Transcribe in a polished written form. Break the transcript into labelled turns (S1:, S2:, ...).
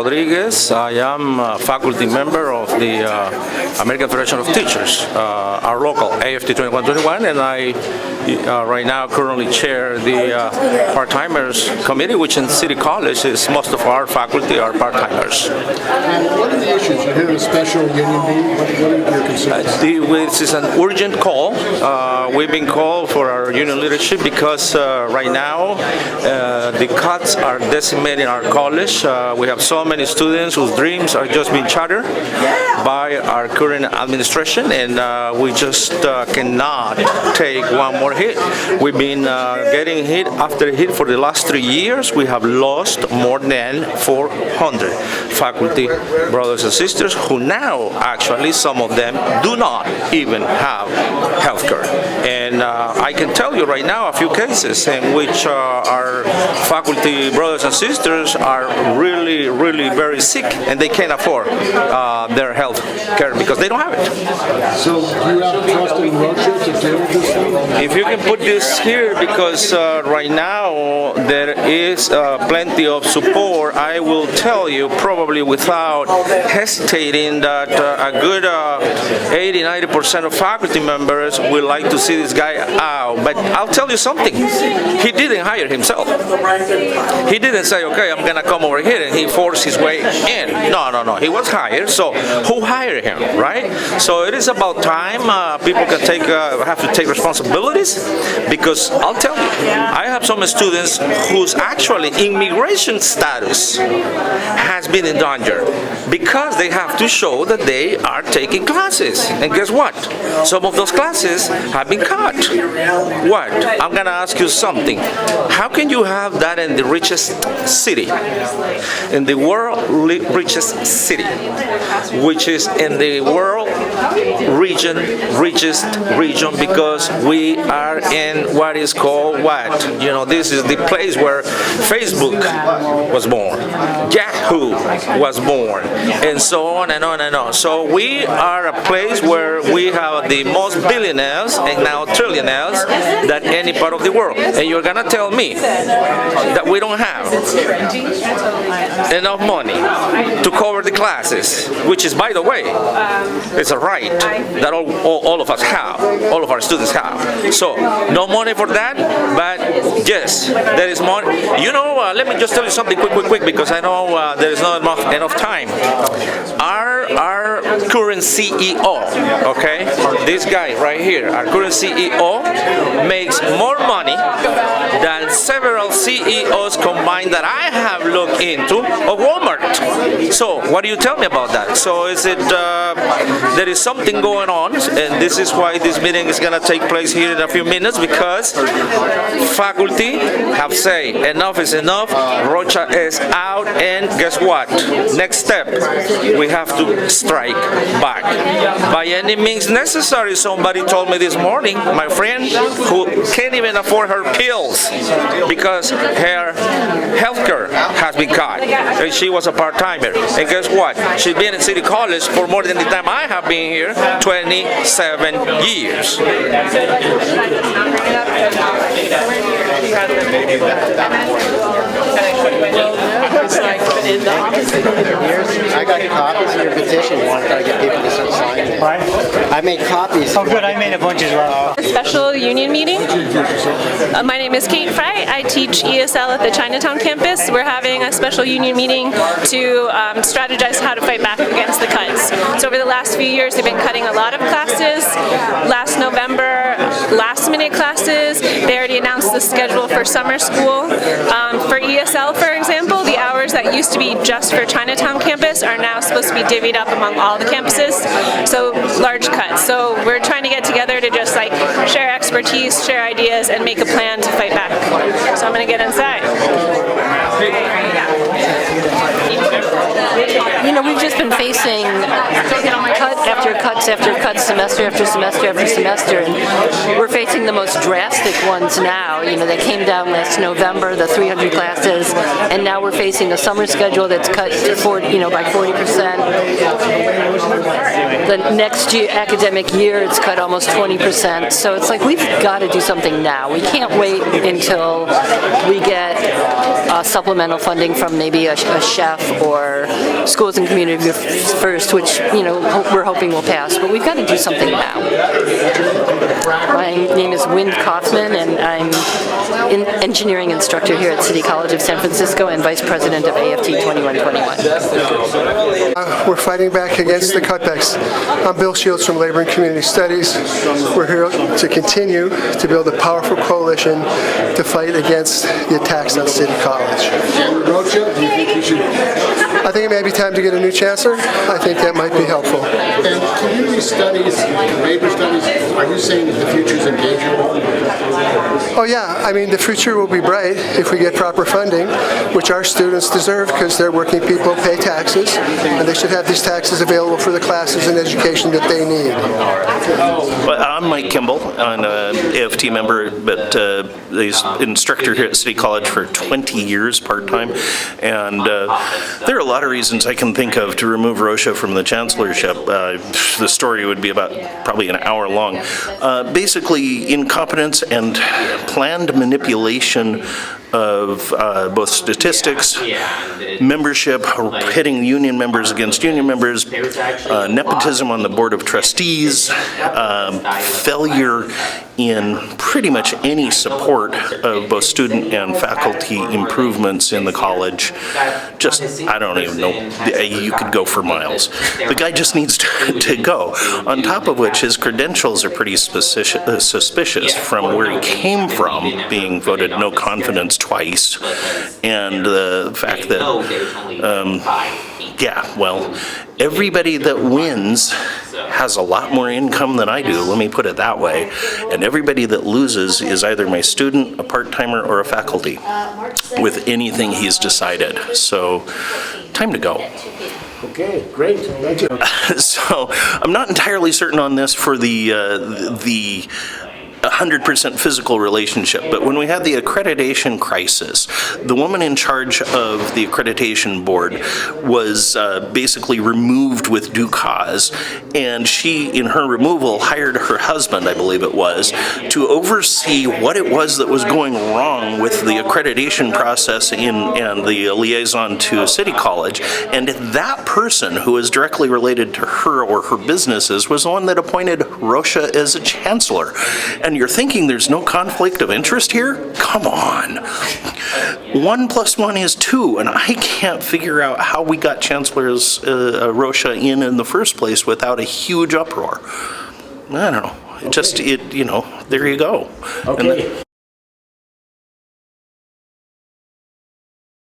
S1: Rodriguez. I am a faculty member of the American Federation of Teachers, our local AFT 2121, and I right now currently chair the part-timers committee, which in City College is most of our faculty are part-timers.
S2: What are the issues? You had a special union meeting. What are your concerns?
S1: This is an urgent call. We've been called for our union leadership because right now the cuts are decimating our college. We have so many students whose dreams are just being shattered by our current administration, and we just cannot take one more hit. We've been getting hit after hit for the last 3 years. We have lost more than 400 faculty brothers and sisters who now actually some of them do not even have health care. And I can tell you right now a few cases in which our faculty brothers and sisters are really, really very sick and they can't afford their health care because they don't have it.
S2: So do you have trust in Rocha to deal with this thing?
S1: If you can put this here, because right now there is plenty of support, I will tell you probably without hesitating that a good 80-90% of faculty members would like to see this guy out. But I'll tell you something, he didn't hire himself. He didn't say, okay, I'm going to come over here, and he forced his way in. No. He was hired, so who hired him, right? So it is about time people can have to take responsibilities, because I'll tell you, I have some students whose actually immigration status has been in danger because they have to show that they are taking classes. And guess what? Some of those classes have been cut. What? I'm going to ask you something. How can you have that in the richest city, in the world richest city, which is in the world richest region, because we are in what is called what? You know, this is the place where Facebook was born, Yahoo was born, and so on and on and on. So we are a place where we have the most billionaires and now trillionaires than any part of the world. And you're gonna tell me that we don't have enough money to cover the classes, which is, by the way, it's a right that all of us have, all of our students have. So no money for that, but yes, there is money. You know, let me just tell you something quick, because I know there is not enough time. Our current CEO, okay, this guy right here, our current CEO makes more money than several CEOs combined that I have looked into of Walmart. So what do you tell me about that? So is it there is something going on, and this is why this meeting is going to take place here in a few minutes, because faculty have said enough is enough. Rocha is out, and guess what? Next step, we have to strike back by any means necessary. Somebody told me this morning, my friend who can't even afford her pills because her health care has been cut, and she was a part-timer, and guess what? She's been in City College for more than the time I have been here, 27 years.
S3: I got copies of your petition. Want to get people to start signing it. I made copies.
S4: Oh, good. I made a bunch as well.
S5: A special union meeting. My name is Kate Frye. I teach ESL at the Chinatown campus. We're having a special union meeting to strategize how to fight back against the cuts. So over the last few years, they've been cutting a lot of classes. Last November, last-minute classes. They already announced the schedule for summer school. For ESL, for example, the hours that used to be just for Chinatown campus are now supposed to be divvied up among all the campuses. So large cuts. So we're trying to get together to just like share expertise, share ideas, and make a plan to fight back. So I'm going to get inside.
S6: You know, we've just been facing cut after cuts after cuts, semester after semester after semester, and we're facing the most drastic ones now. You know, they came down last November, the 300 classes, and now we're facing a summer schedule that's cut to by 40%. the next year, academic year, it's cut almost 20%. So it's like we've got to do something now. We can't wait until we get supplemental funding from maybe a chef or schools and community first, which we're hoping will pass. But we've got to do something now. My name is Wind Kaufman, and I'm an engineering instructor here at City College of San Francisco and vice president of AFT 2121.
S4: We're fighting back against the cutbacks. I'm Bill Shields from Labor and Community Studies. We're here to continue to build a powerful coalition to fight against the attacks on City College.
S2: Rocha, do you think we should?
S4: I think it may be time to get a new chancellor. I think that might be helpful.
S2: And community studies, labor studies, are you saying that the future is in danger?
S4: Oh yeah, I mean the future will be bright if we get proper funding, which our students deserve because they're working people, pay taxes, and they should have these taxes available for the classes and education that they need.
S7: Well, I'm Mike Kimball. I'm an AFT member, but the instructor here at City College for 20 years part-time, and there are a lot of reasons I can think of to remove Rocha from the chancellorship. The story would be about probably an hour long. Basically, incompetence and planned manipulation of both statistics, membership, pitting union members against union members, nepotism on the Board of Trustees, failure in pretty much any support of both student and faculty improvements in the college. Just, I don't even know, you could go for miles. The guy just needs to go. On top of which, his credentials are pretty suspicious from where he came from, being voted no confidence twice, and the fact that, everybody that wins has a lot more income than I do, let me put it that way, and everybody that loses is either my student, a part-timer, or a faculty, with anything he's decided. So, time to go.
S2: Okay, great. Thank you.
S7: So, I'm not entirely certain on this for the 100% physical relationship, but when we had the accreditation crisis, the woman in charge of the accreditation board was basically removed with due cause, and she, in her removal, hired her husband, I believe it was, to oversee what it was that was going wrong with the accreditation process and the liaison to City College, and that person, who is directly related to her or her businesses, was the one that appointed Rocha as a chancellor. And you're thinking there's no conflict of interest here? Come on. 1 + 1 is 2, and I can't figure out how we got Chancellor Rocha in the first place without a huge uproar. I don't know. There you go.
S2: Okay.